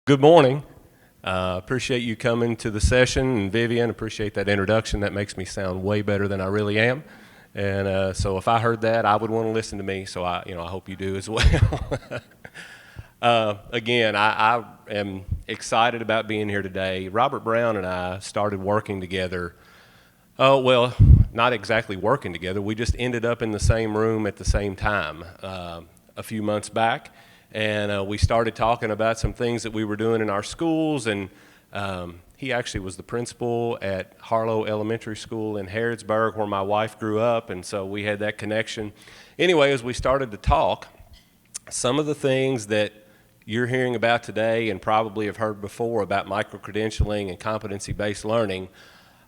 Good morning. Appreciate you coming to the session, and Vivian, appreciate that introduction. That makes me sound way better than I really am. And so if I heard that, I would want to listen to me. So I hope you do as well. Again, I am excited about being here today. Robert Brown and I started working together. Oh, well, not exactly working together. We just ended up in the same room at the same time a few months back. And we started talking about some things that we were doing in our schools, and he actually was the principal at Harlow Elementary School in Harrodsburg, where my wife grew up, and so we had that connection. Anyway, as we started to talk, some of the things that you're hearing about today and probably have heard before about micro-credentialing and competency-based learning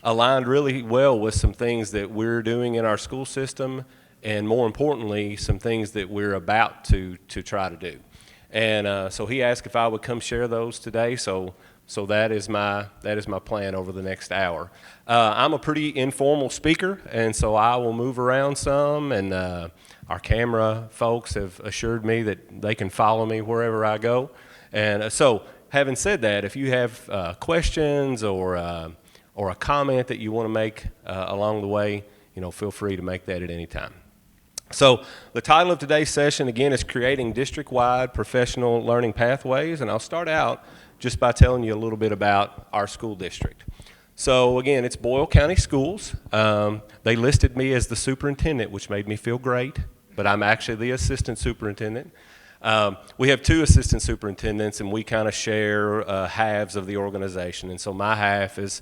aligned really well with some things that we're doing in our school system, and more importantly, some things that we're about to try to do. And so he asked if I would come share those today. So that is my plan over the next hour. I'm a pretty informal speaker, and so I will move around some. And our camera folks have assured me that they can follow me wherever I go. And so, having said that, if you have questions or a comment that you want to make along the way, feel free to make that at any time. So the title of today's session, again, is Creating District-Wide Professional Learning Pathways, and I'll start out just by telling you a little bit about our school district. So again, it's Boyle County Schools. They listed me as the superintendent, which made me feel great, but I'm actually the assistant superintendent. We have two assistant superintendents, and we kind of share halves of the organization, and so my half is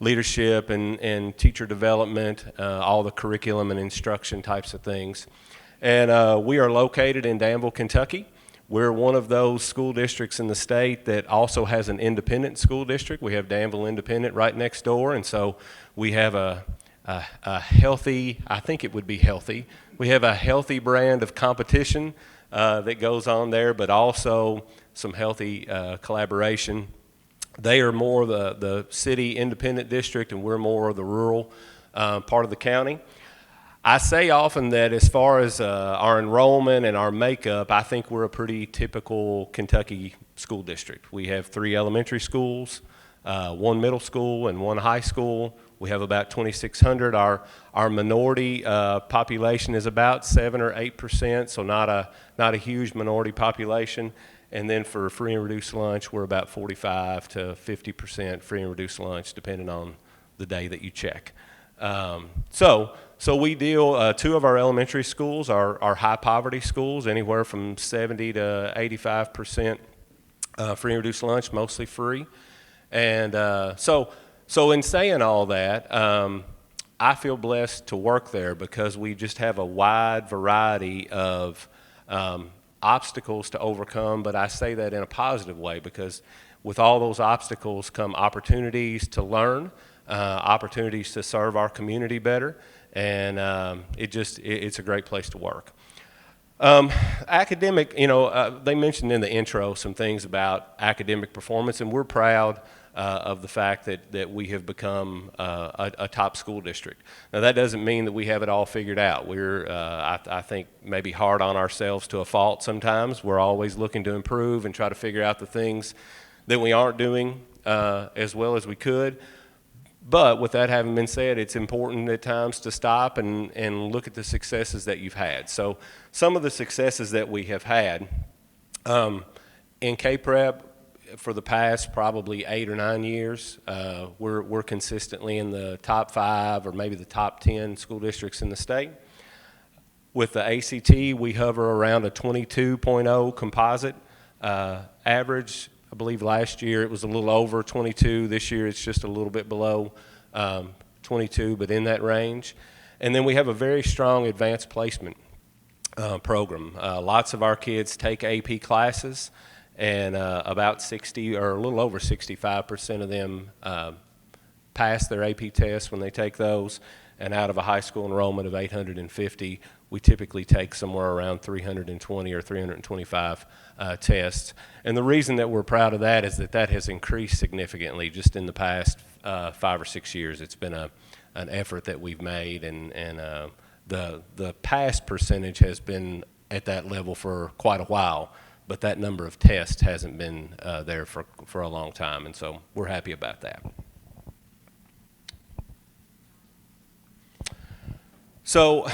leadership and teacher development, all the curriculum and instruction types of things. And we are located in Danville, Kentucky. We're one of those school districts in the state that also has an independent school district. We have Danville Independent right next door, and so we have a healthy, I think it would be healthy, we have a healthy brand of competition that goes on there, but also some healthy collaboration. They are more the city independent district, and we're more of the rural part of the county. I say often that as far as our enrollment and our makeup, I think we're a pretty typical Kentucky school district. We have 3 elementary schools, 1 middle school, and 1 high school. We have about 2,600. Our minority population is about 7 or 8%, so not a huge minority population. And then for free and reduced lunch, we're about 45 to 50% free and reduced lunch, depending on the day that you check. So we deal, 2 of our elementary schools are high poverty schools, anywhere from 70 to 85% free and reduced lunch, mostly free. And so in saying all that, I feel blessed to work there because we just have a wide variety of obstacles to overcome, but I say that in a positive way because with all those obstacles come opportunities to learn, opportunities to serve our community better, and it's a great place to work. Academic, they mentioned in the intro some things about academic performance, and we're proud of the fact that we have become a top school district. Now that doesn't mean that we have it all figured out. We're, I think, maybe hard on ourselves to a fault sometimes. We're always looking to improve and try to figure out the things that we aren't doing as well as we could. But with that having been said, it's important at times to stop and look at the successes that you've had. So some of the successes that we have had in K-Prep, for the past probably 8 or 9 years, we're consistently in the top 5 or maybe the top 10 school districts in the state. With the ACT, we hover around a 22.0 composite average. I believe last year it was a little over 22. This year it's just a little bit below 22, but in that range. And then we have a very strong advanced placement program. Lots of our kids take AP classes, and about 60 or a little over 65% of them pass their AP tests when they take those. And out of a high school enrollment of 850, we typically take somewhere around 320 or 325 tests. And the reason that we're proud of that is that has increased significantly just in the past 5 or 6 years. It's been an effort that we've made, and the pass percentage has been at that level for quite a while. but that number of tests hasn't been there for a long time, and so we're happy about that. So,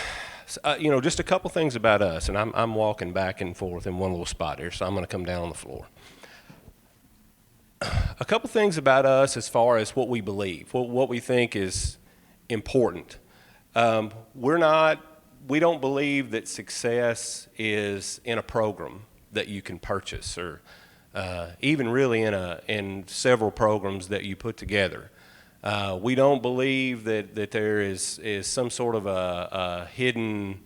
just a couple things about us, and I'm walking back and forth in one little spot here, so I'm going to come down on the floor. A couple things about us as far as what we believe, what we think is important. We don't believe that success is in a program that you can purchase, or even really in several programs that you put together. We don't believe that there is some sort of a hidden,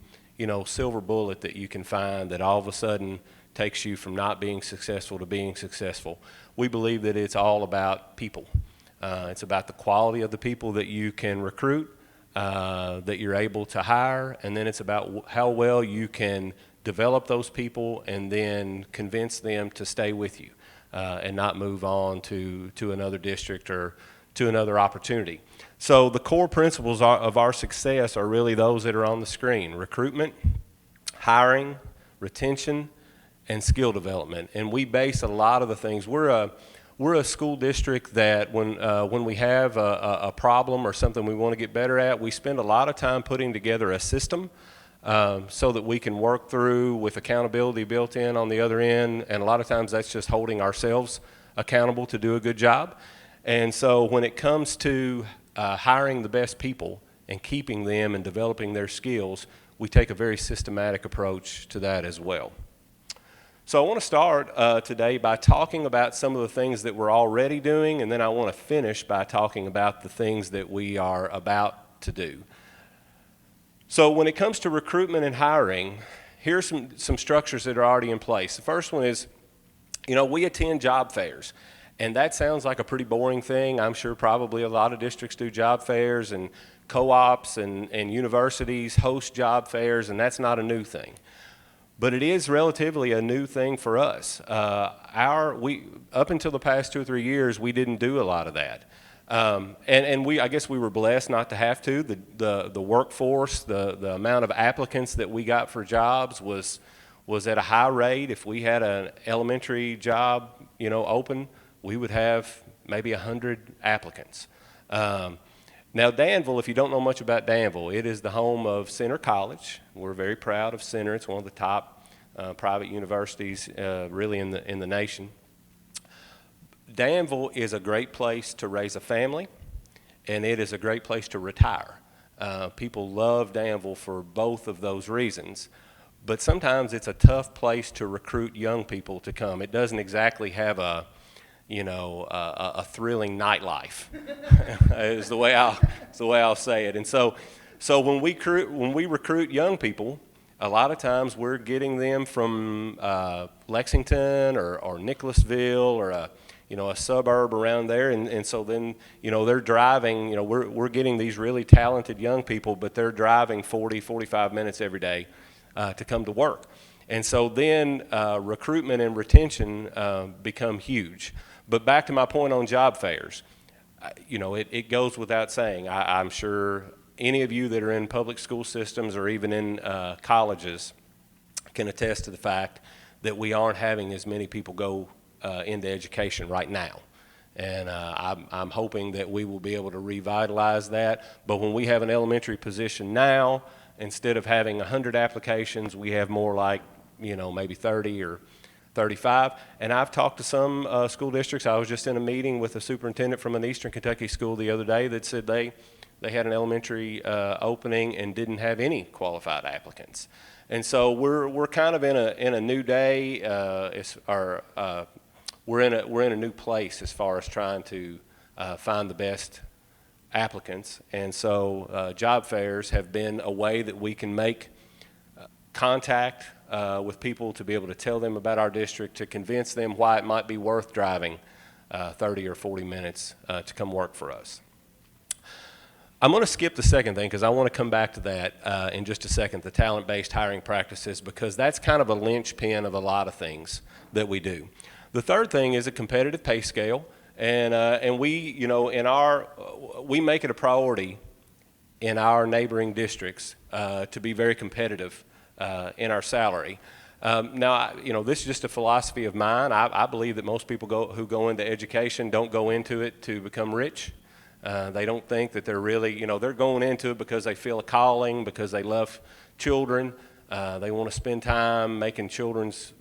silver bullet that you can find that all of a sudden takes you from not being successful to being successful. We believe that it's all about people. It's about the quality of the people that you can recruit, that you're able to hire, and then it's about how well you can develop those people and then convince them to stay with you and not move on to another district or to another opportunity. So the core principles of our success are really those that are on the screen: recruitment, hiring, retention, and skill development. And we base a lot of the things. We're a school district that when we have a problem or something we want to get better at, we spend a lot of time putting together a system so that we can work through with accountability built in on the other end. And a lot of times that's just holding ourselves accountable to do a good job. And so when it comes to hiring the best people and keeping them and developing their skills, we take a very systematic approach to that as well. So I want to start today by talking about some of the things that we're already doing, and then I want to finish by talking about the things that we are about to do. So when it comes to recruitment and hiring, here's some structures that are already in place. The first one is, we attend job fairs, and that sounds like a pretty boring thing. I'm sure probably a lot of districts do job fairs, and co-ops and universities host job fairs, and that's not a new thing. But it is relatively a new thing for us. Up until the past 2 or 3 years, we didn't do a lot of that. I guess we were blessed not to have to. The workforce, the amount of applicants that we got for jobs was at a high rate. If we had an elementary job, open, we would have maybe 100 applicants. Now, Danville, if you don't know much about Danville, it is the home of Center College. We're very proud of Center. It's one of the top private universities really in the nation. Danville is a great place to raise a family, and it is a great place to retire. People love Danville for both of those reasons, but sometimes it's a tough place to recruit young people to come. It doesn't exactly have a thrilling nightlife, is the way I'll say it. And so when we recruit young people, a lot of times we're getting them from Lexington or Nicholasville or a suburb around there, and so then they're driving. We're getting these really talented young people, but they're driving 45 minutes every day to come to work. And so then recruitment and retention become huge. But back to my point on job fairs, it goes without saying. I'm sure any of you that are in public school systems or even in colleges can attest to the fact that we aren't having as many people go into education right now. And I'm hoping that we will be able to revitalize that. But when we have an elementary position now, instead of having 100 applications, we have more like, maybe 30 or 35. And I've talked to some school districts. I was just in a meeting with a superintendent from an Eastern Kentucky school the other day that said they had an elementary opening and didn't have any qualified applicants. And so we're kind of in a new day. We're in a new place as far as trying to find the best applicants. And so job fairs have been a way that we can make contact with people to be able to tell them about our district, to convince them why it might be worth driving 30 or 40 minutes to come work for us. I'm going to skip the second thing because I want to come back to that in just a second, the talent-based hiring practices, because that's kind of a linchpin of a lot of things that we do. The third thing is a competitive pay scale, and we, we make it a priority in our neighboring districts to be very competitive in our salary. Now, this is just a philosophy of mine. I believe that most people who go into education don't go into it to become rich. They don't think that they're really, they're going into it because they feel a calling, because they love children. They want to spend time making children's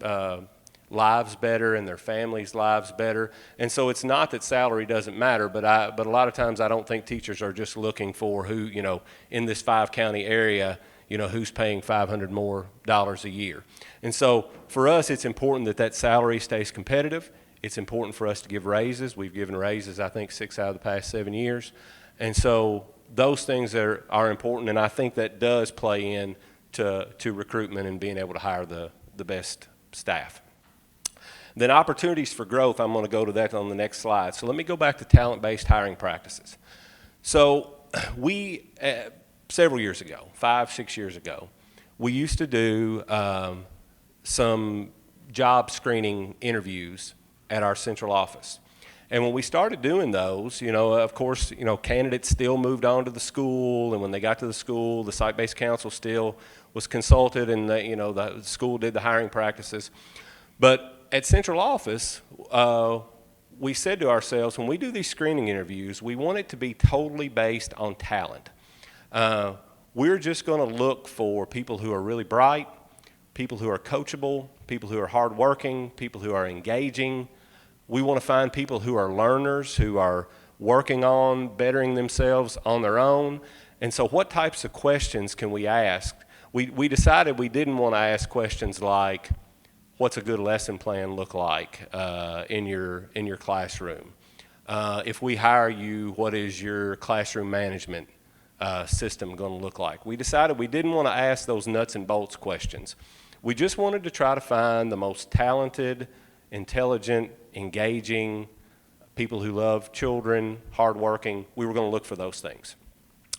lives better and their families' lives better. And so it's not that salary doesn't matter, but a lot of times I don't think teachers are just looking for who, in this 5-county area, who's paying $500 more a year. And so for us, it's important that salary stays competitive. It's important for us to give raises. We've given raises, I think, 6 out of the past 7 years. And so those things are important, and I think that does play in to recruitment and being able to hire the best staff. Then opportunities for growth, I'm going to go to that on the next slide. So let me go back to talent-based hiring practices. So we, several years ago, 5-6 years ago, we used to do some job screening interviews at our central office. And when we started doing those, of course, candidates still moved on to the school, and when they got to the school, the site-based council still was consulted, and the school did the hiring practices. But at central office, we said to ourselves, when we do these screening interviews, we want it to be totally based on talent. We're just going to look for people who are really bright, people who are coachable, people who are hardworking, people who are engaging. We want to find people who are learners, who are working on bettering themselves on their own. And so what types of questions can we ask? We decided we didn't want to ask questions like, what's a good lesson plan look like in your classroom? If we hire you, what is your classroom management system going to look like? We decided we didn't want to ask those nuts and bolts questions. We just wanted to try to find the most talented, intelligent, engaging, people who love children, hardworking. We were going to look for those things.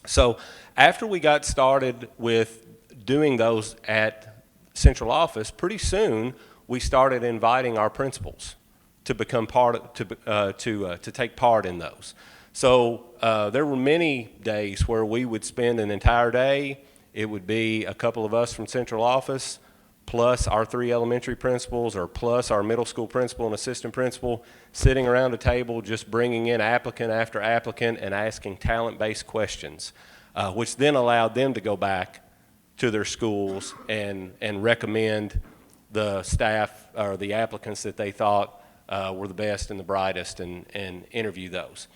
So after we got started with doing those at central office, pretty soon we started inviting our principals to become to take part in those. So there were many days where we would spend an entire day. It would be a couple of us from central office, plus our 3 elementary principals, or plus our middle school principal and assistant principal, sitting around a table just bringing in applicant after applicant and asking talent-based questions, which then allowed them to go back to their schools and recommend the staff or the applicants that they thought were the best and the brightest and interview those.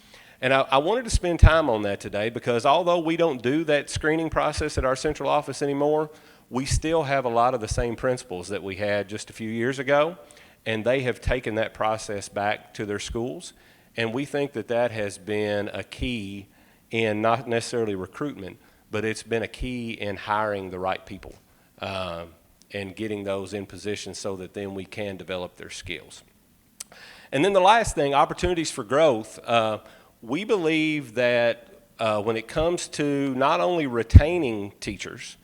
And I wanted to spend time on that today because although we don't do that screening process at our central office anymore, we still have a lot of the same principals that we had just a few years ago, and they have taken that process back to their schools. And we think that has been a key in not necessarily recruitment, but it's been a key in hiring the right people and getting those in position so that then we can develop their skills. And then the last thing, opportunities for growth. We believe that when it comes to not only retaining teachers,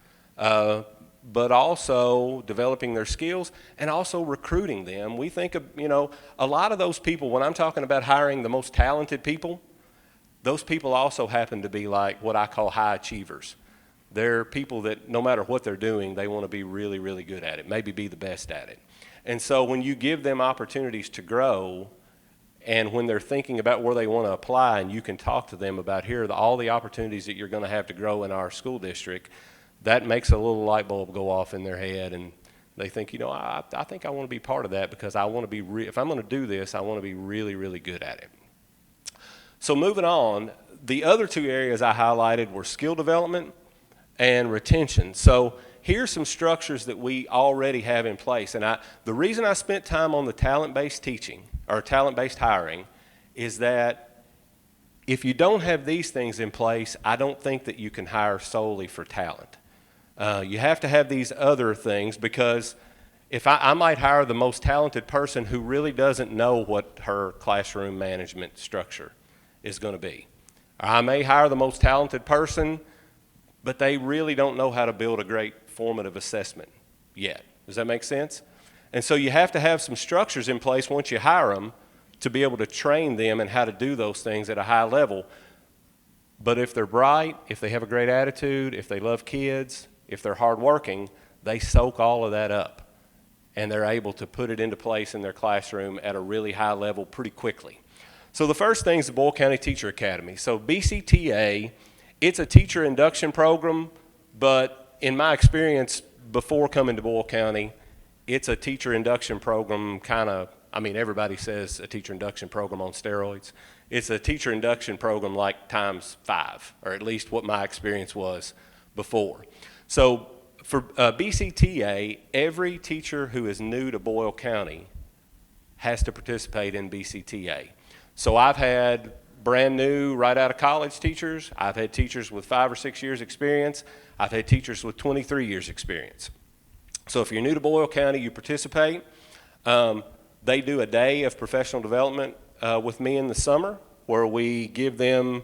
but also developing their skills and also recruiting them. We think of, a lot of those people, when I'm talking about hiring the most talented people, those people also happen to be like what I call high achievers. They're people that no matter what they're doing, they want to be really, really good at it, maybe be the best at it. And so when you give them opportunities to grow, and when they're thinking about where they want to apply, and you can talk to them about here are all the opportunities that you're going to have to grow in our school district, that makes a little light bulb go off in their head, and they think, I think I want to be part of that because I want to be, if I'm going to do this, I want to be really, really good at it. So moving on, the other 2 areas I highlighted were skill development and retention. So here's some structures that we already have in place. And the reason I spent time on the talent-based teaching or talent-based hiring is that if you don't have these things in place, I don't think that you can hire solely for talent. You have to have these other things because if I might hire the most talented person who really doesn't know what her classroom management structure is going to be. Or I may hire the most talented person, but they really don't know how to build a great formative assessment yet. Does that make sense? And so you have to have some structures in place once you hire them to be able to train them in how to do those things at a high level. But if they're bright, if they have a great attitude, if they love kids, if they're hardworking, they soak all of that up. and they're able to put it into place in their classroom at a really high level pretty quickly. So the first thing is the Boyle County Teacher Academy. So BCTA, it's a teacher induction program, but in my experience before coming to Boyle County, it's a teacher induction program everybody says a teacher induction program on steroids. It's a teacher induction program like times 5, or at least what my experience was before. So for BCTA, every teacher who is new to Boyle County has to participate in BCTA. So I've had brand new, right out of college teachers. I've had teachers with 5 or 6 years experience. I've had teachers with 23 years experience. So if you're new to Boyle County, you participate. They do a day of professional development with me in the summer, where we give them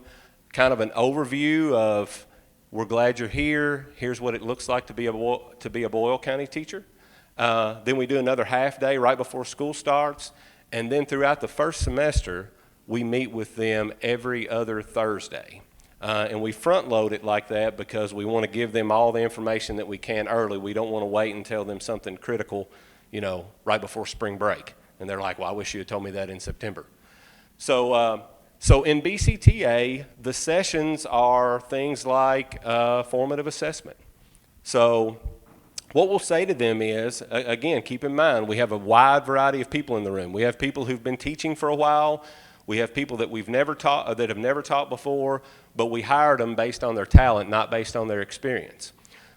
kind of an overview of, we're glad you're here, here's what it looks like to be a Boyle County teacher. Then we do another half day right before school starts, and then throughout the first semester, we meet with them every other Thursday. And we front load it like that because we want to give them all the information that we can early. We don't want to wait and tell them something critical, right before spring break. And they're like, well, I wish you had told me that in September. So in BCTA, the sessions are things like formative assessment. So what we'll say to them is, again, keep in mind, we have a wide variety of people in the room. We have people who've been teaching for a while. We have people that we've never taught, that have never taught before, but we hired them based on their talent, not based on their experience.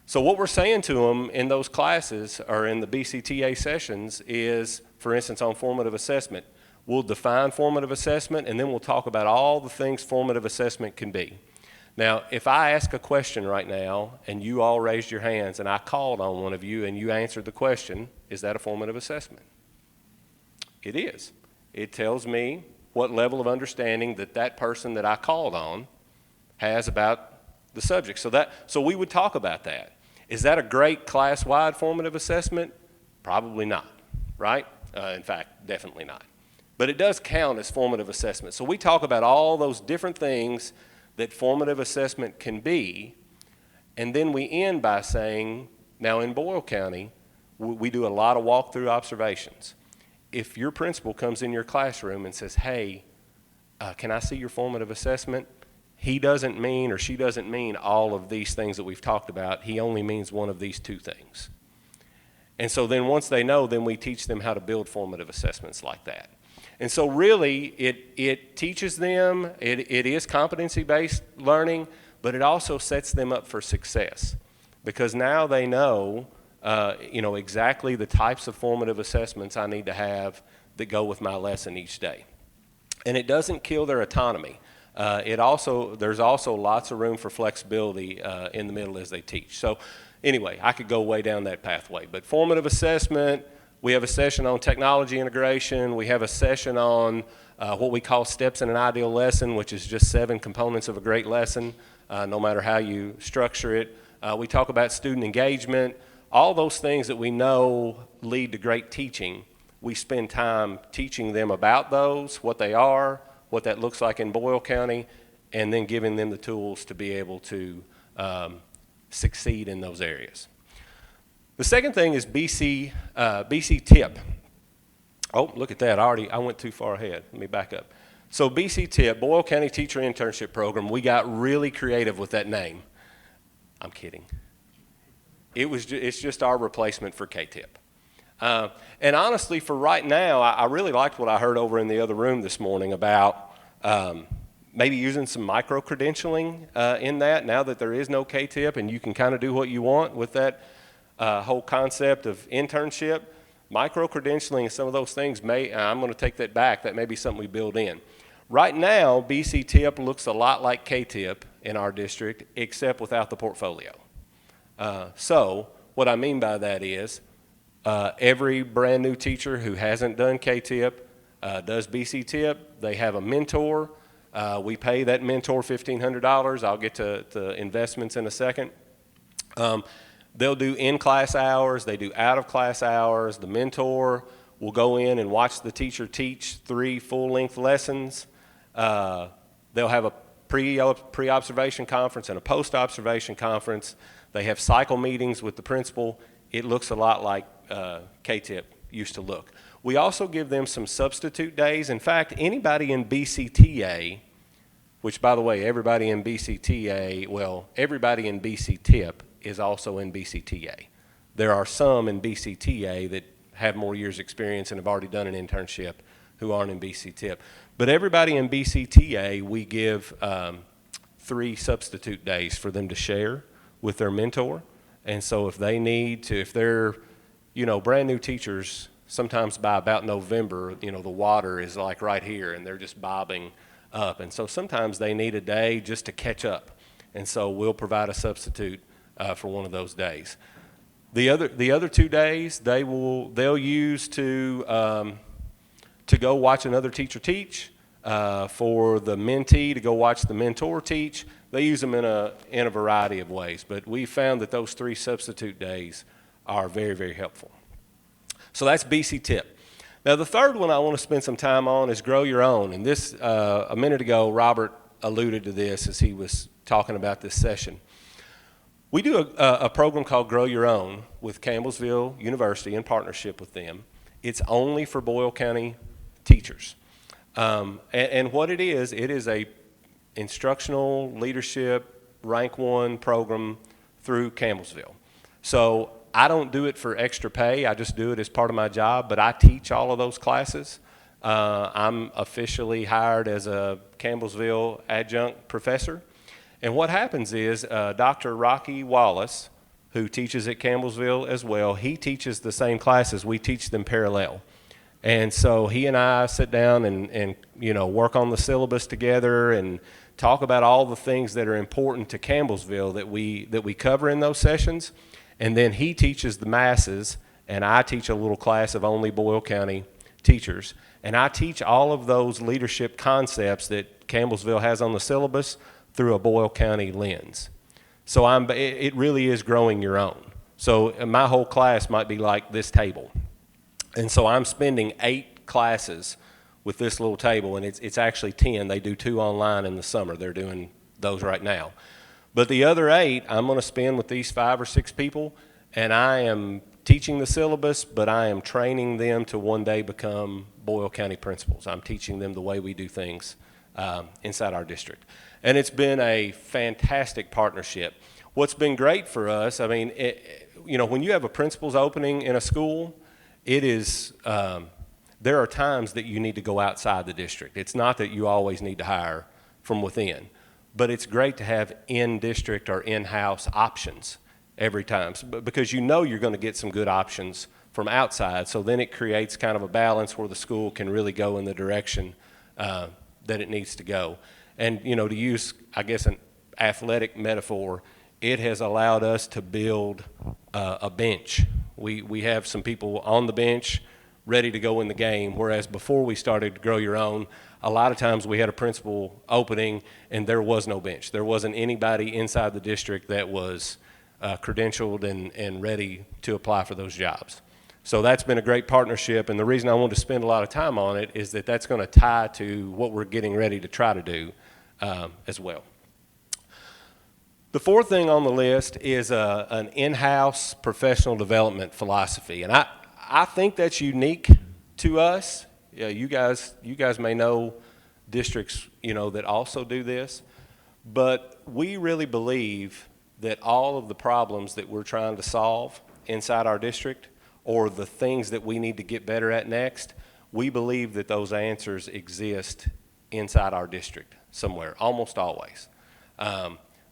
So what we're saying to them in those classes, or in the BCTA sessions, is, for instance, on formative assessment, we'll define formative assessment, and then we'll talk about all the things formative assessment can be. Now, if I ask a question right now, and you all raised your hands, and I called on one of you, and you answered the question, is that a formative assessment? It is. It tells me what level of understanding that person that I called on has about the subject. So we would talk about that. Is that a great class-wide formative assessment? Probably not, right? In fact, definitely not. But it does count as formative assessment. So we talk about all those different things that formative assessment can be, and then we end by saying, now in Boyle County, we do a lot of walk-through observations. If your principal comes in your classroom and says, hey, can I see your formative assessment? He doesn't mean, or she doesn't mean, all of these things that we've talked about. He only means one of these 2 things. And so then once they know, then we teach them how to build formative assessments like that. And so really, it teaches them, it is competency-based learning, but it also sets them up for success. Because now they know, exactly the types of formative assessments I need to have that go with my lesson each day. And it doesn't kill their autonomy. There's also lots of room for flexibility in the middle as they teach. So anyway, I could go way down that pathway. But formative assessment, we have a session on technology integration. We have a session on what we call steps in an ideal lesson, which is just 7 components of a great lesson, no matter how you structure it. We talk about student engagement. All those things that we know lead to great teaching, we spend time teaching them about those, what they are, what that looks like in Boyle County, and then giving them the tools to be able to succeed in those areas. The second thing is BCTIP. Oh, look at that. I went too far ahead. Let me back up. So BCTIP, Boyle County Teacher Internship Program, we got really creative with that name. I'm kidding. It's just our replacement for KTIP. And honestly, for right now, I really liked what I heard over in the other room this morning about maybe using some micro-credentialing in that, now that there is no KTIP and you can kind of do what you want with that whole concept of internship. Micro-credentialing and some of those things I'm going to take that back, that may be something we build in. Right now, BCTIP looks a lot like KTIP in our district, except without the portfolio. So what I mean by that is every brand new teacher who hasn't done KTIP does BCTIP. They have a mentor. We pay that mentor $1,500. I'll get to investments in a second. They'll do in-class hours. They do out-of-class hours. The mentor will go in and watch the teacher teach 3 full-length lessons. They'll have a pre-observation conference and a post-observation conference. They have cycle meetings with the principal, it looks a lot like K-TIP used to look. We also give them some substitute days. In fact, anybody in BCTA, which, by the way, everybody in BCTA, well, everybody in BCTIP is also in BCTA. There are some in BCTA that have more years experience and have already done an internship who aren't in BCTIP. But everybody in BCTA, we give 3 substitute days for them to share with their mentor. And so if they need to, if they're, brand new teachers, sometimes by about November, the water is like right here and they're just bobbing up. And so sometimes they need a day just to catch up. And so we'll provide a substitute for one of those days. The other 2 days they'll use to go watch another teacher teach, for the mentee to go watch the mentor teach. They use them in a variety of ways, but we found that those 3 substitute days are very, very helpful. So that's BCTIP. Now the third one I want to spend some time on is Grow Your Own, and this a minute ago Robert alluded to this as he was talking about this session. We do a program called Grow Your Own with Campbellsville University in partnership with them. It's only for Boyle County teachers. And what it is a instructional leadership rank 1 program through Campbellsville. So I don't do it for extra pay. I just do it as part of my job, but I teach all of those classes. I'm officially hired as a Campbellsville adjunct professor. And what happens is Dr. Rocky Wallace, who teaches at Campbellsville as well, he teaches the same classes. We teach them parallel. And so he and I sit down and work on the syllabus together and talk about all the things that are important to Campbellsville that we cover in those sessions. And then he teaches the masses, and I teach a little class of only Boyle County teachers. And I teach all of those leadership concepts that Campbellsville has on the syllabus through a Boyle County lens. So it really is growing your own. So my whole class might be like this table. And so I'm spending 8 classes with this little table, and it's actually 10. They do 2 online in the summer. They're doing those right now. But the other 8, I'm going to spend with these 5 or 6 people, and I am teaching the syllabus, but I am training them to one day become Boyle County principals. I'm teaching them the way we do things inside our district. And it's been a fantastic partnership. What's been great for us, I mean, when you have a principal's opening in a school, it is, there are times that you need to go outside the district. It's not that you always need to hire from within, but it's great to have in-district or in-house options every time, because you're going to get some good options from outside. So then it creates kind of a balance where the school can really go in the direction that it needs to go. And, to use, I guess, an athletic metaphor, it has allowed us to build a bench. We have some people on the bench ready to go in the game, whereas before we started Grow Your Own, a lot of times we had a principal opening and there was no bench. There wasn't anybody inside the district that was credentialed and ready to apply for those jobs. So that's been a great partnership, and the reason I wanted to spend a lot of time on it is that that's going to tie to what we're getting ready to try to do as well. The 4th thing on the list is an in-house professional development philosophy, and I think that's unique to us. Yeah, you guys may know districts that also do this, but we really believe that all of the problems that we're trying to solve inside our district, or the things that we need to get better at next, we believe that those answers exist inside our district somewhere, almost always.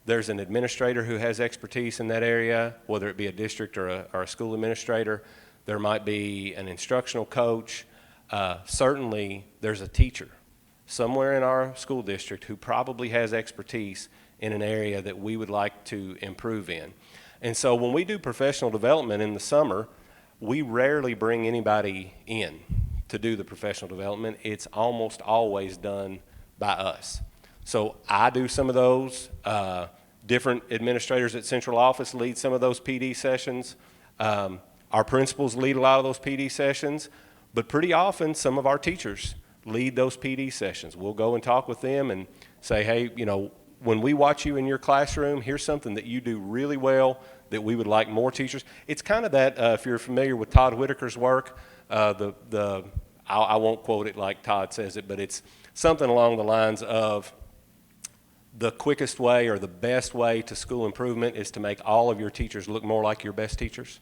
There's an administrator who has expertise in that area, whether it be a district or a school administrator. There might be an instructional coach. Certainly, there's a teacher somewhere in our school district who probably has expertise in an area that we would like to improve in. And so when we do professional development in the summer, we rarely bring anybody in to do the professional development. It's almost always done by us. So I do some of those. Different administrators at central office lead some of those PD sessions. Our principals lead a lot of those PD sessions, but pretty often some of our teachers lead those PD sessions. We'll go and talk with them and say, hey, when we watch you in your classroom, here's something that you do really well that we would like more teachers. It's kind of that, if you're familiar with Todd Whitaker's work, I won't quote it like Todd says it, but it's something along the lines of the quickest way or the best way to school improvement is to make all of your teachers look more like your best teachers.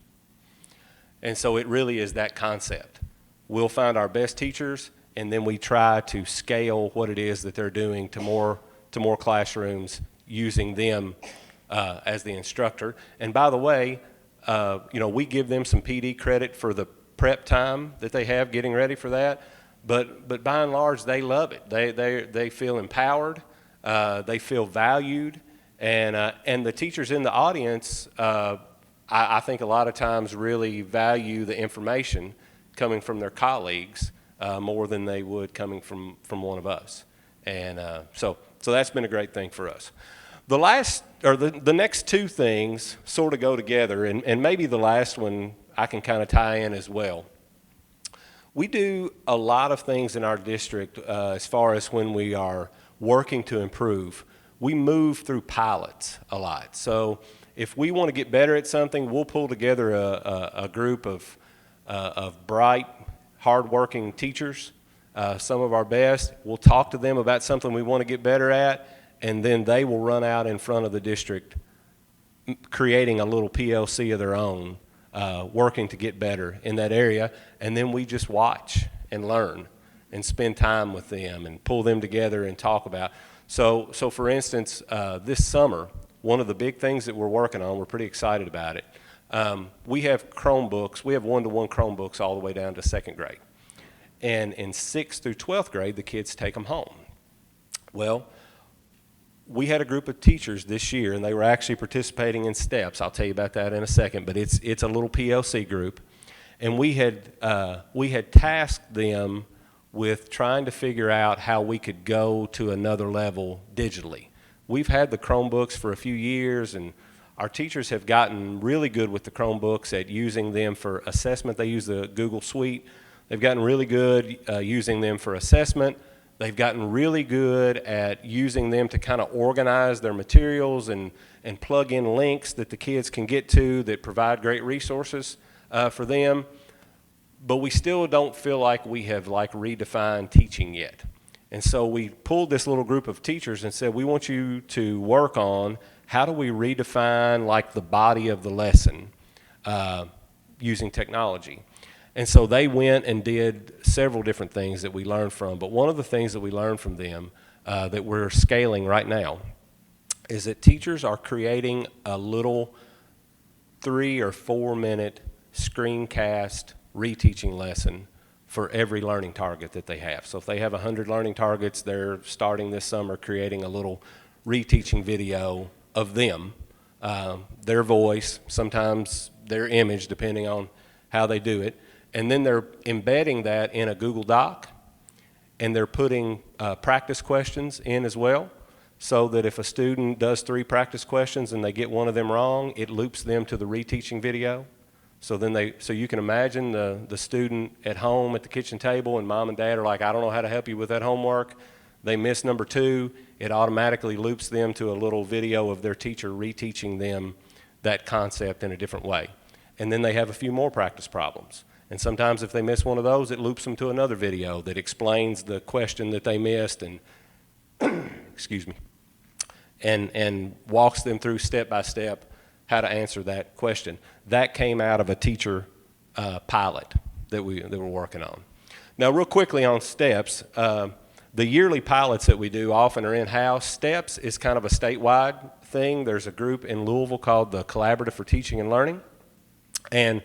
And so it really is that concept. We'll find our best teachers, and then we try to scale what it is that they're doing to more classrooms using them as the instructor. And by the way, we give them some PD credit for the prep time that they have getting ready for that, but by and large, they love it. They feel empowered, they feel valued, and the teachers in the audience, I think a lot of times really value the information coming from their colleagues more than they would coming from one of us. And so that's been a great thing for us. The next two things sort of go together, and maybe the last one I can kind of tie in as well. We do a lot of things in our district as far as when we are working to improve. We move through pilots a lot. So if we want to get better at something, we'll pull together a group of bright, hardworking teachers, some of our best. We'll talk to them about something we want to get better at, and then they will run out in front of the district creating a little PLC of their own, working to get better in that area, and then we just watch and learn and spend time with them and pull them together and talk about. So for instance, this summer, one of the big things that we're working on, we're pretty excited about it, we have Chromebooks. We have one-to-one Chromebooks all the way down to second grade. And in 6th through 12th grade, the kids take them home. Well, we had a group of teachers this year, and they were actually participating in STEPS. I'll tell you about that in a second, but it's a little PLC group. And we had tasked them with trying to figure out how we could go to another level digitally. We've had the Chromebooks for a few years, and our teachers have gotten really good with the Chromebooks at using them for assessment. They use the Google Suite. They've gotten really good using them for assessment. They've gotten really good at using them to kind of organize their materials and plug in links that the kids can get to that provide great resources for them. But we still don't feel like we have redefined teaching yet. And so we pulled this little group of teachers and said, we want you to work on how do we redefine the body of the lesson using technology. And so they went and did several different things that we learned from. But one of the things that we learned from them that we're scaling right now is that teachers are creating a little 3 or 4 minute screencast reteaching lesson for every learning target that they have. So if they have 100 learning targets, they're starting this summer creating a little reteaching video of them, their voice, sometimes their image, depending on how they do it. And then they're embedding that in a Google Doc, and they're putting practice questions in as well, so that if a student does 3 practice questions and they get one of them wrong, it loops them to the reteaching video. So you can imagine the student at home at the kitchen table, and mom and dad are like, I don't know how to help you with that homework. They miss number 2. It automatically loops them to a little video of their teacher reteaching them that concept in a different way. And then they have a few more practice problems. And sometimes if they miss one of those, it loops them to another video that explains the question that they missed and excuse me, and walks them through step by step how to answer that question. That came out of a teacher pilot that we're working on. Now, real quickly on STEPS, the yearly pilots that we do often are in-house. STEPS is kind of a statewide thing. There's a group in Louisville called the Collaborative for Teaching and Learning. And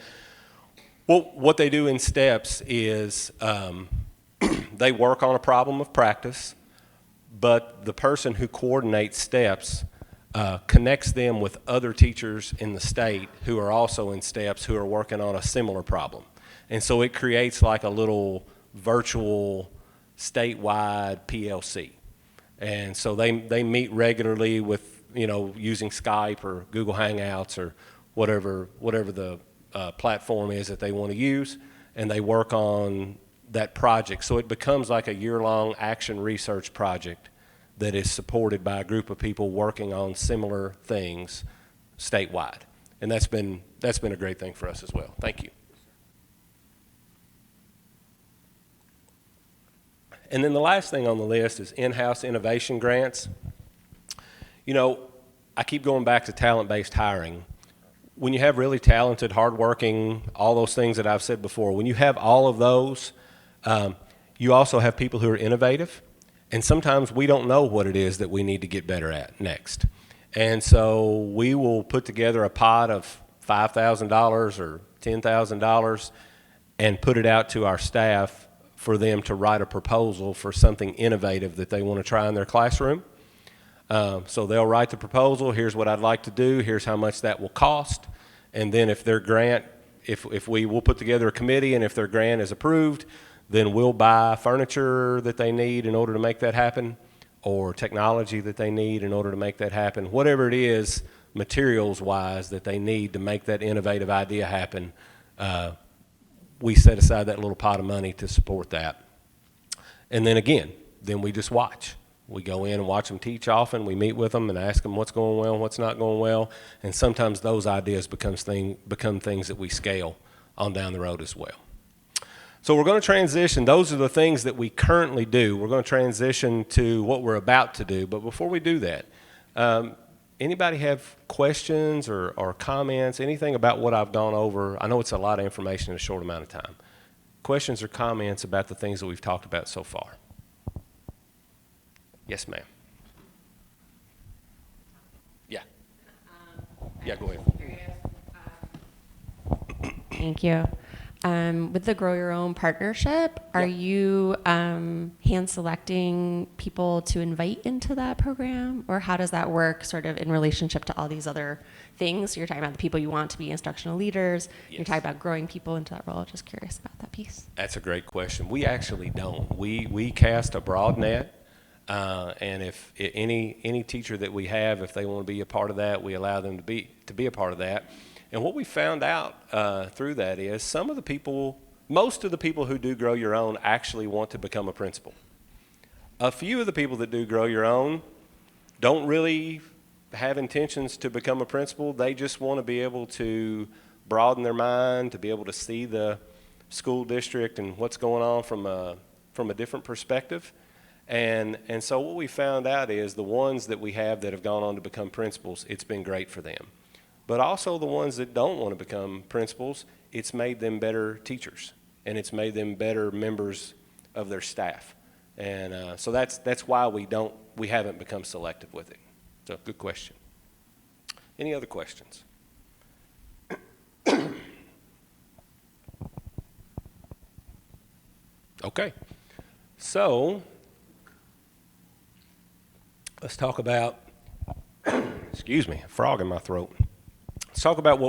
what they do in STEPS is they work on a problem of practice, but the person who coordinates STEPS connects them with other teachers in the state who are also in STEPS who are working on a similar problem. And so it creates like a little virtual statewide PLC. And so they meet regularly with, using Skype or Google Hangouts or whatever the platform is that they want to use, and they work on that project. So it becomes like a year-long action research project that is supported by a group of people working on similar things statewide. And that's been a great thing for us as well. Thank you. And then the last thing on the list is in-house innovation grants. You know, I keep going back to talent-based hiring. When you have really talented, hardworking, all those things that I've said before, when you have all of those, you also have people who are innovative, and sometimes we don't know what it is that we need to get better at next. And so we will put together a pot of $5,000 or $10,000 and put it out to our staff for them to write a proposal for something innovative that they want to try in their classroom. So they'll write the proposal, here's what I'd like to do, here's how much that will cost, and then if their grant, we'll put together a committee, and if their grant is approved, then we'll buy furniture that they need in order to make that happen, or technology that they need in order to make that happen, whatever it is, materials-wise, that they need to make that innovative idea happen. We set aside that little pot of money to support that. And then again, we just watch. We go in and watch them teach often. We meet with them and ask them what's going well and what's not going well. And sometimes those ideas become things that we scale on down the road as well. So we're going to transition. Those are the things that we currently do. We're going to transition to what we're about to do. But before we do that, anybody have questions or comments, anything about what I've gone over? I know it's a lot of information in a short amount of time. Questions or comments about the things that we've talked about so far? Yes, ma'am. Yeah. Yeah, go ahead. Thank you. With the Grow Your Own partnership, are you hand selecting people to invite into that program? Or how does that work sort of in relationship to all these other things? You're talking about the people you want to be instructional leaders. Yes. You're talking about growing people into that role. Just curious about that piece. That's a great question. We actually don't. We cast a broad net. And if any teacher that we have, if they want to be a part of that, we allow them to be a part of that. And what we found out through that is most of the people who do Grow Your Own actually want to become a principal. A few of the people that do Grow Your Own don't really have intentions to become a principal. They just want to be able to broaden their mind, to be able to see the school district and what's going on from a different perspective. And so what we found out is the ones that we have that have gone on to become principals, it's been great for them. But also the ones that don't want to become principals, it's made them better teachers, and it's made them better members of their staff. And so that's why we haven't become selective with it. So good question. Any other questions? Okay. So let's talk about, excuse me, a frog in my throat. Let's talk about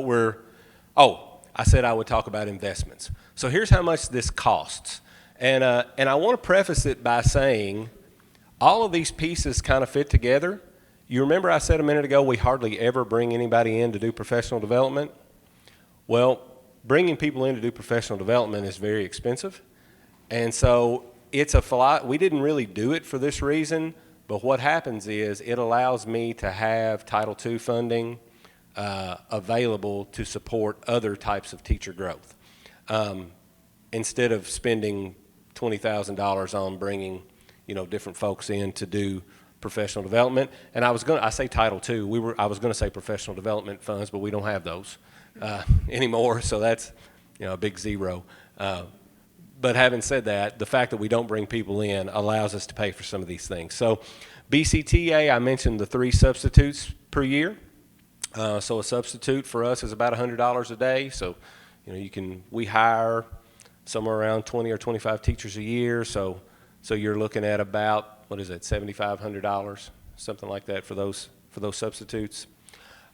I said I would talk about investments. So here's how much this costs. And I want to preface it by saying all of these pieces kind of fit together. You remember I said a minute ago we hardly ever bring anybody in to do professional development? Well, bringing people in to do professional development is very expensive. And so we didn't really do it for this reason, but what happens is it allows me to have Title II funding available to support other types of teacher growth. Instead of spending $20,000 on bringing, different folks in to do professional development. And I say Title II, I was going to say professional development funds, but we don't have those anymore, so that's, a big zero. But having said that, the fact that we don't bring people in allows us to pay for some of these things. So BCTA, I mentioned the 3 substitutes per year. So a substitute for us is about $100 a day. So, we hire somewhere around 20 or 25 teachers a year. So you're looking at about, $7,500, something like that for those substitutes.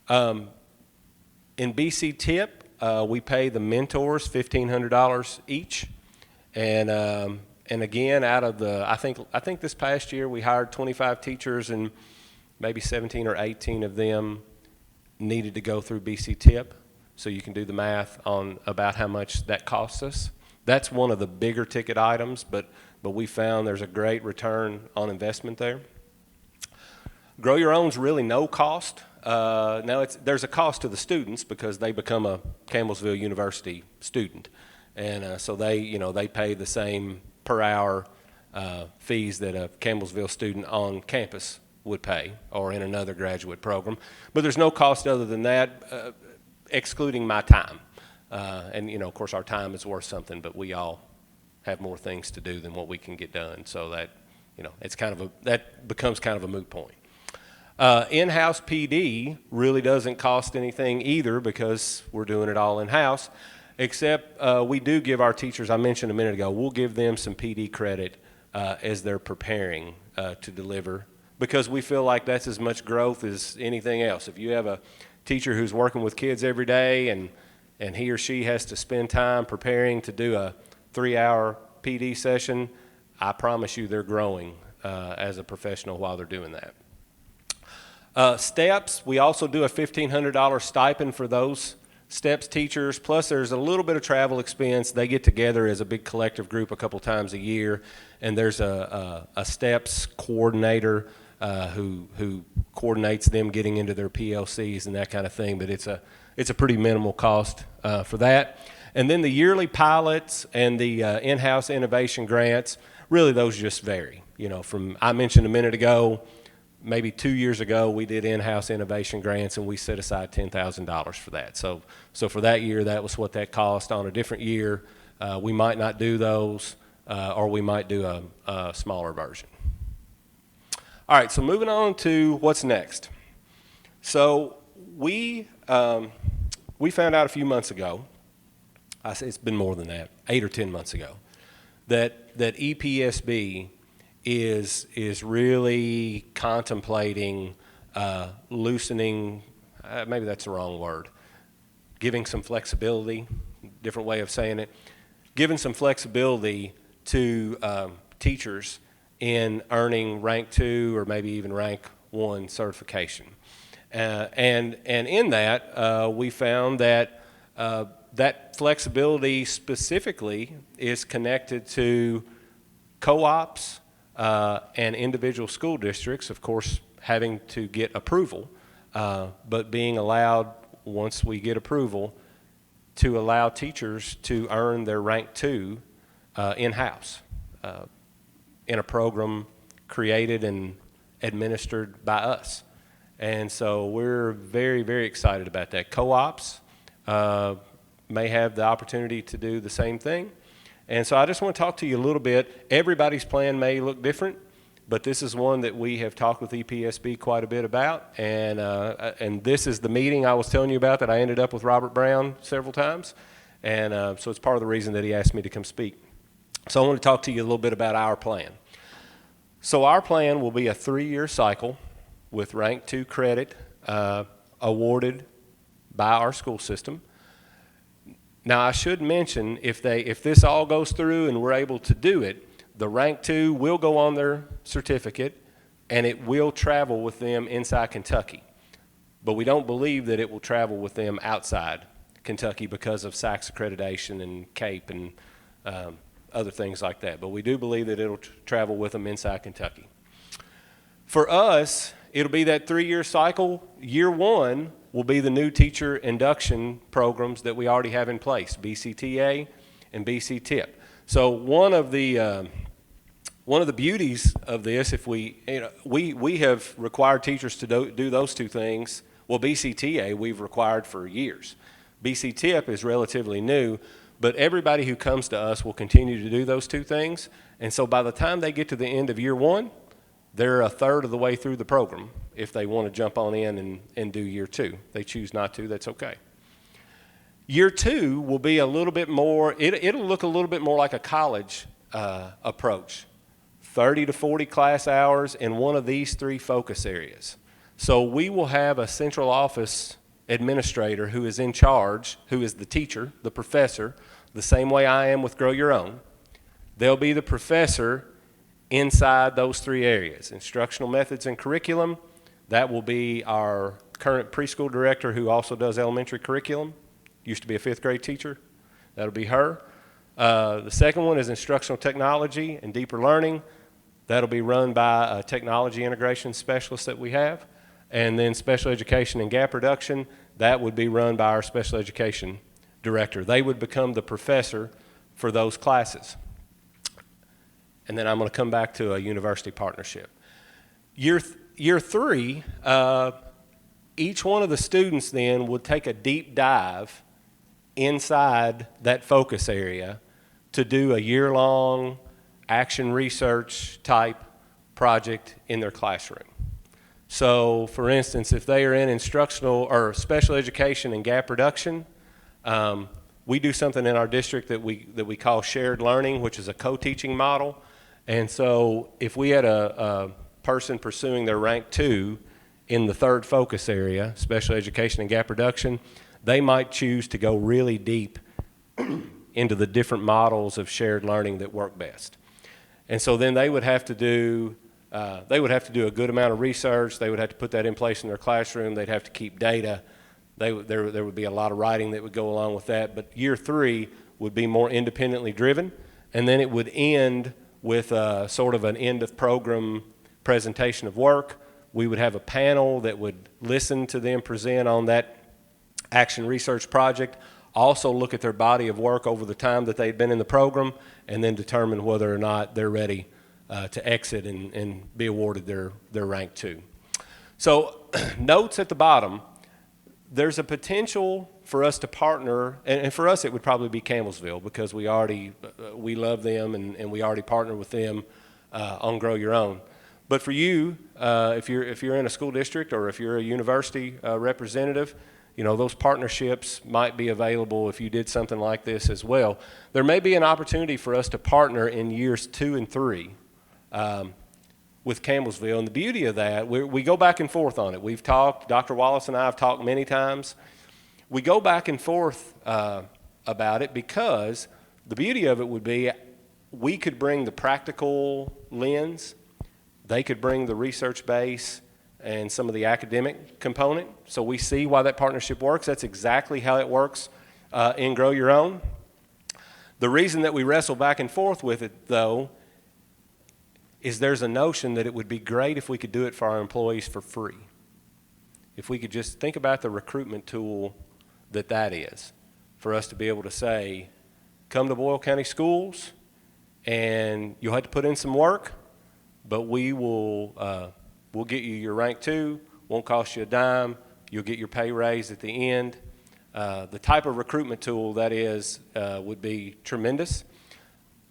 In BCTIP, we pay the mentors $1,500 each. And again, out of I think this past year we hired 25 teachers, and maybe 17 or 18 of them needed to go through BCTIP. So you can do the math on about how much that costs us. That's one of the bigger ticket items, but we found there's a great return on investment there. Grow Your Own's really no cost. Now there's a cost to the students because they become a Campbellsville University student, and so they pay the same per hour fees that a Campbellsville student on campus would pay or in another graduate program. But there's no cost other than that, excluding my time. And of course, our time is worth something, but we all have more things to do than what we can get done. So that that becomes kind of a moot point. In-house PD really doesn't cost anything either because we're doing it all in-house, except we do give our teachers, I mentioned a minute ago, we'll give them some PD credit as they're preparing to deliver, because we feel like that's as much growth as anything else. If you have a teacher who's working with kids every day and he or she has to spend time preparing to do a 3-hour PD session, I promise you they're growing as a professional while they're doing that. STEPS, we also do a $1,500 stipend for those STEPS teachers, plus there's a little bit of travel expense. They get together as a big collective group a couple times a year, and there's a STEPS coordinator who coordinates them getting into their PLCs and that kind of thing, but it's a pretty minimal cost for that. And then the yearly pilots and the in-house innovation grants, really those just vary. From, I mentioned a minute ago, maybe 2 years ago, we did in-house innovation grants, and we set aside $10,000 for that. So for that year, that was what that cost. On a different year, we might not do those, or we might do a smaller version. All right, so moving on to what's next. So we found out a few months ago, it's been more than that, 8 or 10 months ago, that EPSB is really contemplating loosening, maybe that's the wrong word, giving some flexibility, different way of saying it, giving some flexibility to teachers in earning rank 2 or maybe even rank 1 certification. And in that, we found that that flexibility specifically is connected to co-ops and individual school districts, of course, having to get approval, but being allowed, once we get approval, to allow teachers to earn their rank 2 in-house in a program created and administered by us. And so we're very, very excited about that. Co-ops may have the opportunity to do the same thing. And so I just want to talk to you a little bit. Everybody's plan may look different, but this is one that we have talked with EPSB quite a bit about. And this is the meeting I was telling you about that I ended up with Robert Brown several times. And so it's part of the reason that he asked me to come speak. So I want to talk to you a little bit about our plan. So our plan will be a 3-year cycle with rank 2 credit awarded by our school system. Now, I should mention, if this all goes through and we're able to do it, the rank 2 will go on their certificate, and it will travel with them inside Kentucky. But we don't believe that it will travel with them outside Kentucky because of SACS accreditation and CAPE and other things like that. But we do believe that it'll travel with them inside Kentucky. For us, it'll be that 3-year cycle. Year 1 will be the new teacher induction programs that we already have in place, BCTA and BCTIP. So one of the beauties of this, if we have required teachers to do those two things. Well, BCTA we've required for years. BCTIP is relatively new, but everybody who comes to us will continue to do those two things. And so by the time they get to the end of year 1, they're a third of the way through the program if they want to jump on in and do year 2. They choose not to, that's okay. Year 2 will be a little bit more, it'll look a little bit more like a college approach. 30 to 40 class hours in one of these 3 focus areas. So we will have a central office administrator who is in charge, who is the teacher, the professor, the same way I am with Grow Your Own. They'll be the professor inside those 3 areas. Instructional methods and curriculum, that will be our current preschool director who also does elementary curriculum, used to be a 5th grade teacher. That'll be her. The second one is instructional technology and deeper learning. That'll be run by a technology integration specialist that we have. And then special education and gap reduction, that would be run by our special education director. They would become the professor for those classes. And then I'm going to come back to a university partnership. Year three, each one of the students then would take a deep dive inside that focus area to do a year-long action research type project in their classroom. So, for instance, if they are in instructional or special education and gap reduction, we do something in our district that we call shared learning, which is a co-teaching model. And so if we had a person pursuing their rank 2 in the third focus area, special education and gap reduction, they might choose to go really deep into the different models of shared learning that work best. And so then they would have to do a good amount of research. They would have to put that in place in their classroom. They'd have to keep data. There would be a lot of writing that would go along with that. But year 3 would be more independently driven, and then it would end with sort of an end of program presentation of work. We would have a panel that would listen to them present on that action research project, also look at their body of work over the time that they've been in the program, and then determine whether or not they're ready to exit and be awarded their rank 2. So notes at the bottom, there's a potential for us to partner, and for us it would probably be Campbellsville because we love them and we already partner with them on Grow Your Own. But for you, if you're in a school district or if you're a university representative, you know, those partnerships might be available if you did something like this as well. There may be an opportunity for us to partner in years 2 and 3 with Campbellsville. And the beauty of that, we go back and forth on it. We've talked, Dr. Wallace and I have talked many times. We go back and forth about it because the beauty of it would be we could bring the practical lens, they could bring the research base and some of the academic component. So we see why that partnership works. That's exactly how it works in Grow Your Own. The reason that we wrestle back and forth with it, though, is there's a notion that it would be great if we could do it for our employees for free. If we could just think about the recruitment tool that is, for us to be able to say, come to Boyle County Schools, and you'll have to put in some work, but we'll get you your rank 2, won't cost you a dime, you'll get your pay raise at the end. The type of recruitment tool that is would be tremendous.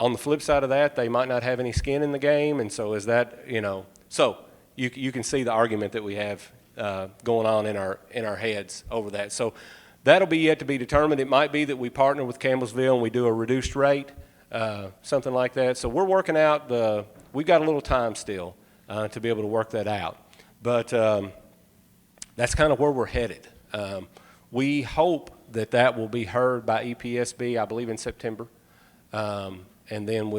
On the flip side of that, they might not have any skin in the game, and so is that, you know, so you can see the argument that we have going on in our heads over that. So that'll be yet to be determined. It might be that we partner with Campbellsville and we do a reduced rate, something like that. So we're working out we've got a little time still to be able to work that out. But that's kind of where we're headed. We hope that will be heard by EPSB, I believe, in September. And then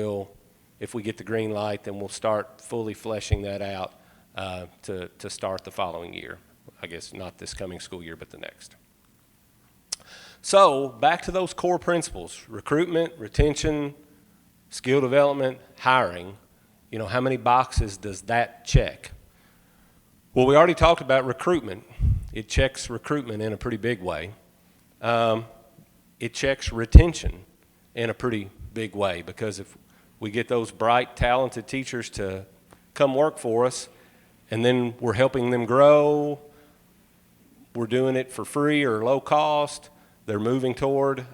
if we get the green light, then we'll start fully fleshing that out to start the following year. I guess not this coming school year, but the next. So back to those core principles: recruitment, retention, skill development, hiring. You know, how many boxes does that check? Well, we already talked about recruitment. It checks recruitment in a pretty big way. It checks retention in a pretty big way, because if we get those bright, talented teachers to come work for us, and then we're helping them grow, we're doing it for free or low cost, they're moving toward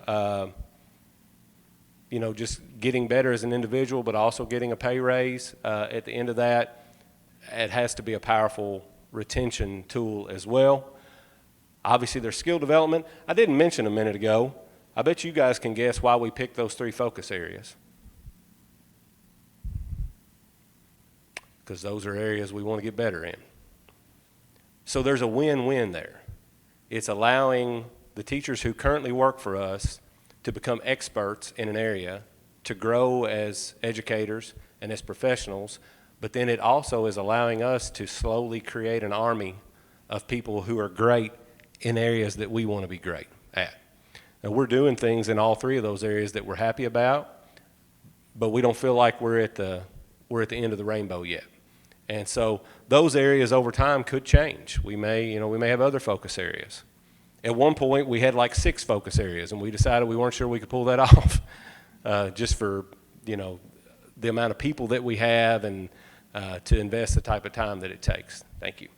just getting better as an individual, but also getting a pay raise at the end of that. It has to be a powerful retention tool as well. Obviously, there's skill development. I didn't mention a minute ago, I bet you guys can guess why we picked those 3 focus areas. Because those are areas we want to get better in. So there's a win-win there. It's allowing the teachers who currently work for us to become experts in an area, to grow as educators and as professionals, but then it also is allowing us to slowly create an army of people who are great in areas that we want to be great at. Now, we're doing things in all 3 of those areas that we're happy about, but we don't feel like we're at the we're at the end of the rainbow yet. And so those areas over time could change. We may have other focus areas. At one point, we had like 6 focus areas, and we decided we weren't sure we could pull that off, just for, the amount of people that we have and to invest the type of time that it takes. Thank you.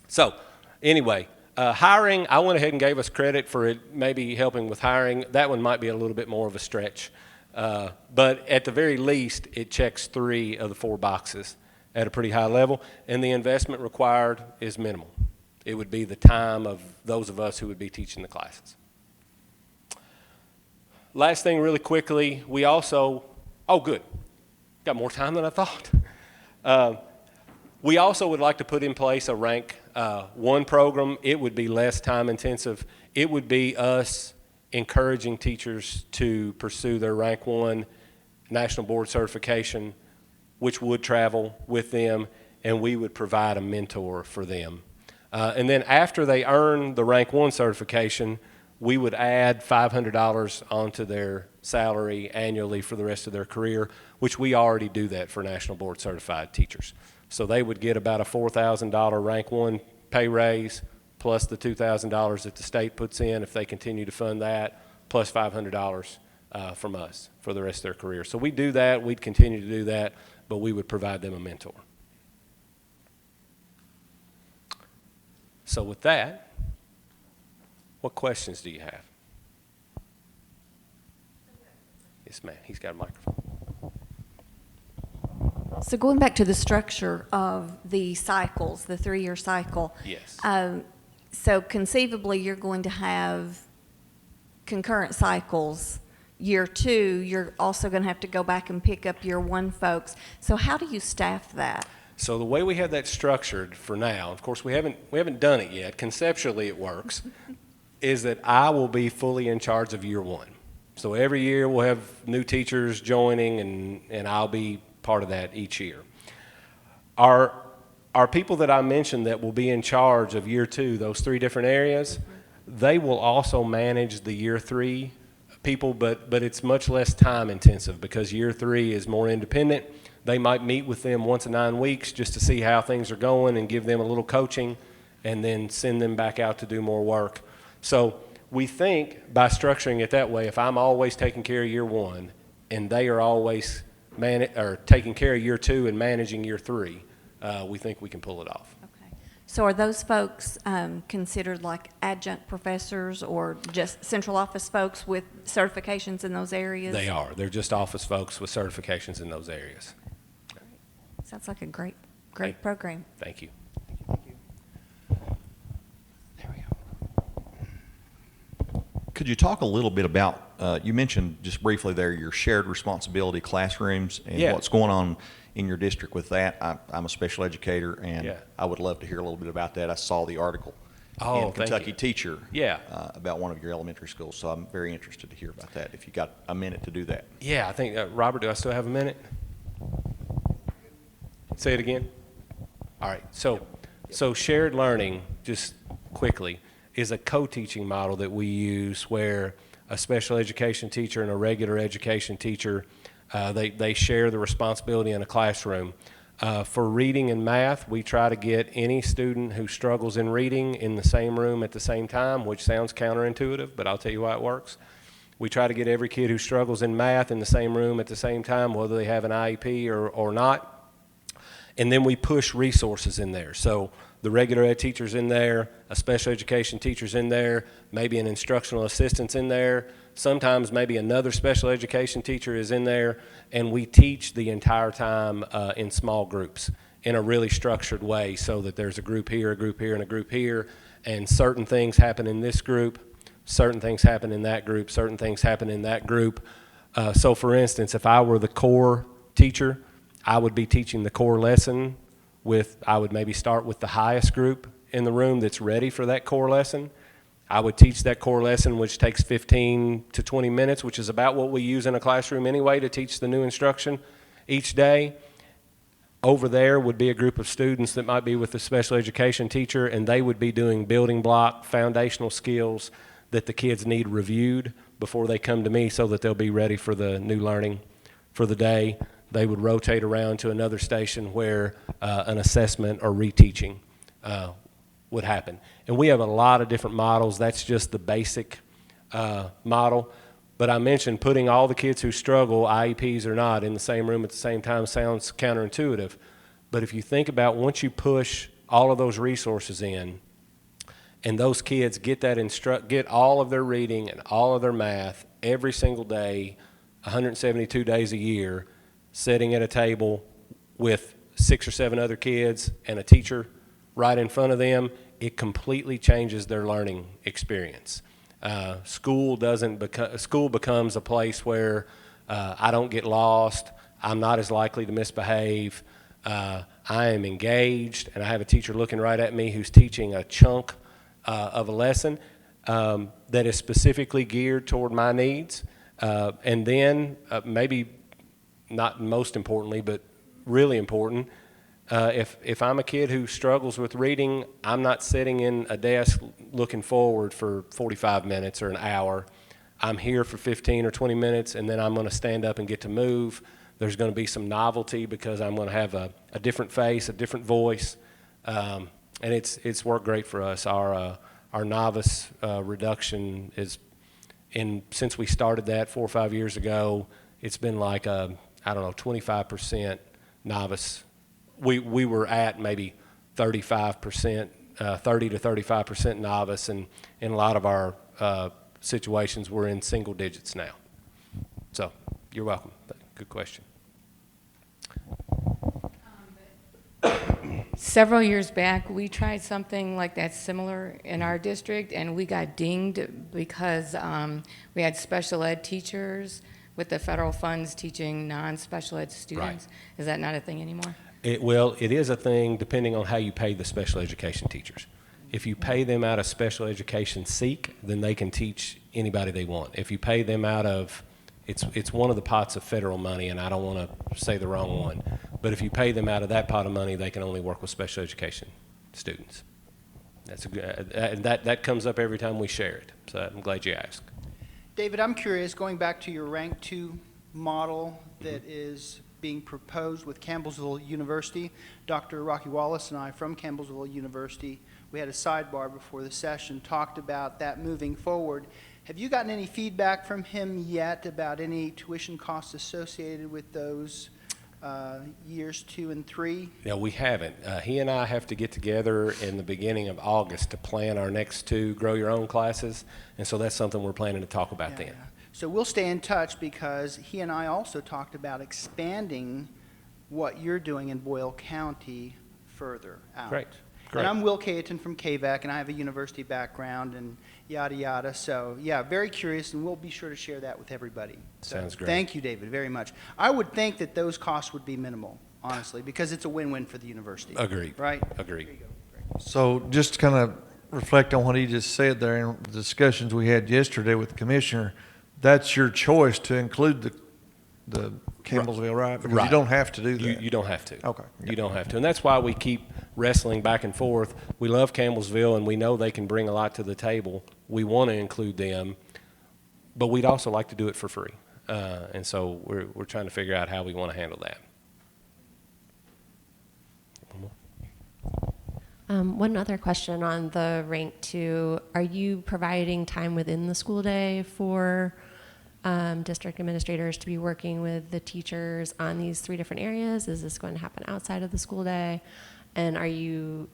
So anyway, hiring, I went ahead and gave us credit for it maybe helping with hiring. That one might be a little bit more of a stretch. But at the very least, it checks 3 of the 4 boxes at a pretty high level, and the investment required is minimal. It would be the time of those of us who would be teaching the classes. Last thing really quickly, we also, oh good, got more time than I thought. We also would like to put in place a rank 1 program. It would be less time intensive. It would be us encouraging teachers to pursue their rank 1 national board certification, which would travel with them, and we would provide a mentor for them. And then after they earn the rank 1 certification, we would add $500 onto their salary annually for the rest of their career, which we already do that for national board certified teachers. So they would get about a $4,000 rank 1 pay raise, plus the $2,000 that the state puts in if they continue to fund that, plus $500 from us for the rest of their career. So we do that, we'd continue to do that, but we would provide them a mentor. So with that, what questions do you have? Yes, ma'am. He's got a microphone. So going back to the structure of the cycles, the 3-year cycle. Yes. So conceivably, you're going to have concurrent cycles. Year 2, you're also going to have to go back and pick up year 1 folks. So how do you staff that? So the way we have that structured for now, of course we haven't done it yet, conceptually it works, is that I will be fully in charge of year 1. So every year we'll have new teachers joining and I'll be part of that each year. Our people that I mentioned that will be in charge of year 2, those 3 different areas, they will also manage the year 3 people, but it's much less time intensive because year 3 is more independent. They might meet with them once in 9 weeks just to see how things are going and give them a little coaching and then send them back out to do more work. So we think by structuring it that way, if I'm always taking care of year 1 and they are always taking care of year 2 and managing year 3, we think we can pull it off. Okay. So are those folks considered like adjunct professors or just central office folks with certifications in those areas? They are. They're just office folks with certifications in those areas. Sounds like a great program. Thank you. There we go. Could you talk a little bit about, you mentioned just briefly there your shared responsibility classrooms and Yeah. what's going on in your district with that. I'm a special educator, and Yeah. I would love to hear a little bit about that. I saw the article Oh, in thank Kentucky you. Teacher Yeah. about one of your elementary schools, so I'm very interested to hear about that, if you got a minute to do that. Yeah, I think, Robert, do I still have a minute? Say it again. All right. So shared learning, just quickly, is a co-teaching model that we use where a special education teacher and a regular education teacher, they share the responsibility in a classroom. For reading and math, we try to get any student who struggles in reading in the same room at the same time, which sounds counterintuitive, but I'll tell you why it works. We try to get every kid who struggles in math in the same room at the same time, whether they have an IEP or not. And then we push resources in there. So the regular ed teacher's in there, a special education teacher's in there, maybe an instructional assistant's in there, sometimes maybe another special education teacher is in there, and we teach the entire time in small groups in a really structured way so that there's a group here, and a group here, and certain things happen in this group, certain things happen in that group, certain things happen in that group. So for instance, if I were the core teacher, I would be teaching the core lesson I would maybe start with the highest group in the room that's ready for that core lesson. I would teach that core lesson, which takes 15 to 20 minutes, which is about what we use in a classroom anyway to teach the new instruction each day. Over there would be a group of students that might be with the special education teacher, and they would be doing building block, foundational skills that the kids need reviewed before they come to me so that they'll be ready for the new learning for the day. they would rotate around to another station where an assessment or reteaching would happen. And we have a lot of different models. That's just the basic model. But I mentioned putting all the kids who struggle, IEPs or not, in the same room at the same time sounds counterintuitive. But if you think about once you push all of those resources in, and those kids get get all of their reading and all of their math every single day, 172 days a year, sitting at a table with 6 or 7 other kids and a teacher right in front of them, it completely changes their learning experience. School becomes a place where I don't get lost. I'm not as likely to misbehave. I am engaged, and I have a teacher looking right at me who's teaching a chunk of a lesson that is specifically geared toward my needs. And then maybe not most importantly, but really important, if I'm a kid who struggles with reading, I'm not sitting in a desk looking forward for 45 minutes or an hour. I'm here for 15 or 20 minutes, and then I'm going to stand up and get to move. There's going to be some novelty because I'm going to have a different face, a different voice, and it's worked great for us. Our novice reduction since we started that 4 or 5 years ago, it's been like 25% novice. We were at maybe 35%, 30 to 35% novice, and in a lot of our situations, we're in single digits now. So you're welcome. Good question. Several years back, we tried something like that similar in our district, and we got dinged because we had special ed teachers with the federal funds teaching non-special ed students. Right. Is that not a thing anymore? It is a thing depending on how you pay the special education teachers. If you pay them out of special education SEEK, then they can teach anybody they want. If you pay them out of, it's one of the pots of federal money, and I don't want to say the wrong one, but if you pay them out of that pot of money, they can only work with special education students. That's that comes up every time we share it, so I'm glad you asked. David, I'm curious, going back to your rank 2 model that is being proposed with Campbellsville University, Dr. Rocky Wallace and I from Campbellsville University, we had a sidebar before the session, talked about that moving forward. Have you gotten any feedback from him yet about any tuition costs associated with those years 2 and 3? No, we haven't. He and I have to get together in the beginning of August to plan our next 2 Grow Your Own classes, and so that's something we're planning to talk about then. So we'll stay in touch because he and I also talked about expanding what you're doing in Boyle County further out. Great. And I'm Will Cayeton from KVAC, and I have a university background and yada yada. So yeah, very curious, and we'll be sure to share that with everybody. Sounds great. Thank you, David, very much. I would think that those costs would be minimal, honestly, because it's a win-win for the university. Agreed. Right? Agreed. There you go. Great. So just to kind of reflect on what he just said there in the discussions we had yesterday with the commissioner, that's your choice to include the Campbellsville, right? Because Right. you don't have to do that. You don't have to. Okay. You don't have to. And that's why we keep wrestling back and forth. We love Campbellsville, and we know they can bring a lot to the table. We want to include them, but we'd also like to do it for free. And so we're trying to figure out how we want to handle that. One other question on the rank 2. Are you providing time within the school day for district administrators to be working with the teachers on these 3 different areas? Is this going to happen outside of the school day? And are you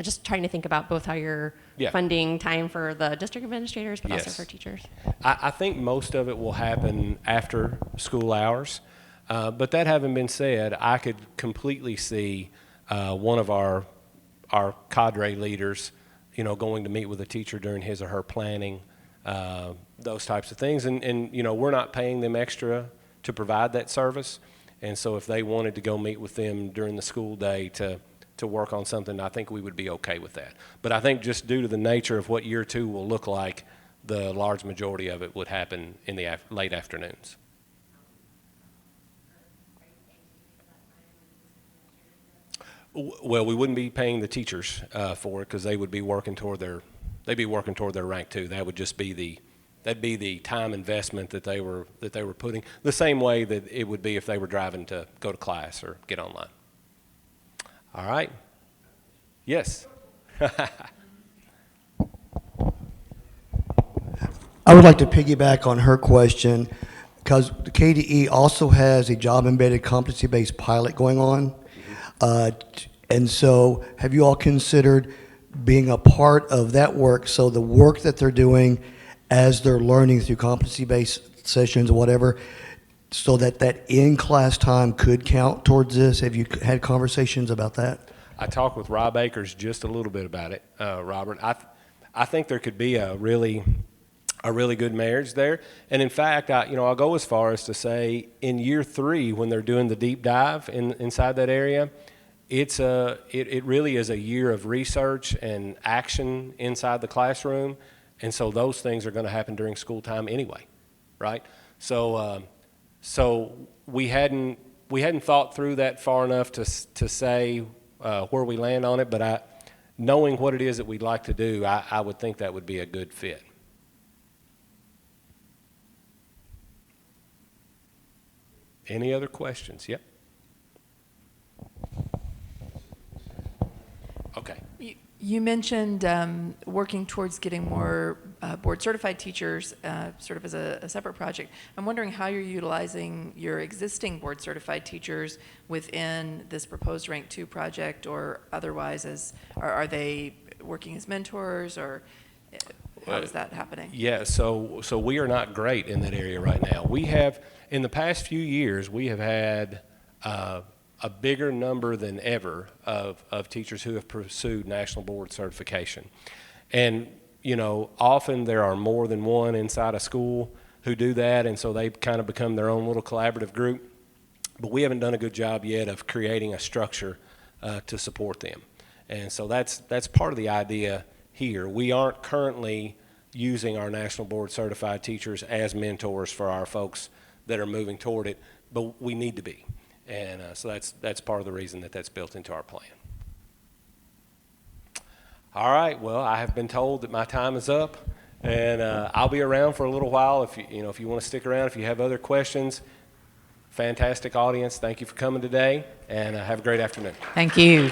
just trying to think about both how you're funding time for the district administrators, but also Yes. for teachers? I think most of it will happen after school hours. But that having been said, I could completely see one of our cadre leaders, going to meet with a teacher during his or her planning, those types of things. And we're not paying them extra to provide that service. And so if they wanted to go meet with them during the school day to work on something, I think we would be okay with that. But I think just due to the nature of what year 2 will look like, the large majority of it would happen in the late afternoons. Well, we wouldn't be paying the teachers for it because they would be working toward their rank 2. That would just be that'd be the time investment that they were putting, the same way that it would be if they were driving to go to class or get online. All right. Yes. I would like to piggyback on her question because the KDE also has a job-embedded competency-based pilot going on. And so have you all considered being a part of that work, so the work that they're doing as they're learning through competency-based sessions or whatever, so that that in-class time could count towards this? Have you had conversations about that? I talked with Rob Akers just a little bit about it, Robert. I think there could be a really good marriage there. And in fact, I'll go as far as to say in year 3, when they're doing the deep dive inside that area, it really is a year of research and action inside the classroom. And so those things are going to happen during school time anyway, right? So we hadn't thought through that far enough to say where we land on it, but knowing what it is that we'd like to do, I would think that would be a good fit. Any other questions? Yep. Okay. You mentioned working towards getting more board-certified teachers, sort of as a separate project. I'm wondering how you're utilizing your existing board-certified teachers within this proposed Rank 2 project, or otherwise, are they working as mentors, or how is that happening? Yeah, so we are not great in that area right now. We have, in the past few years, we have had a bigger number than ever of teachers who have pursued national board certification. And, often there are more than one inside a school who do that, and so they kind of become their own little collaborative group. But we haven't done a good job yet of creating a structure to support them. And so that's part of the idea here. We aren't currently using our national board certified teachers as mentors for our folks that are moving toward it, but we need to be. And so that's part of the reason that that's built into our plan. All right, well, I have been told that my time is up, and I'll be around for a little while if you want to stick around, if you have other questions. Fantastic audience. Thank you for coming today, and have a great afternoon. Thank you.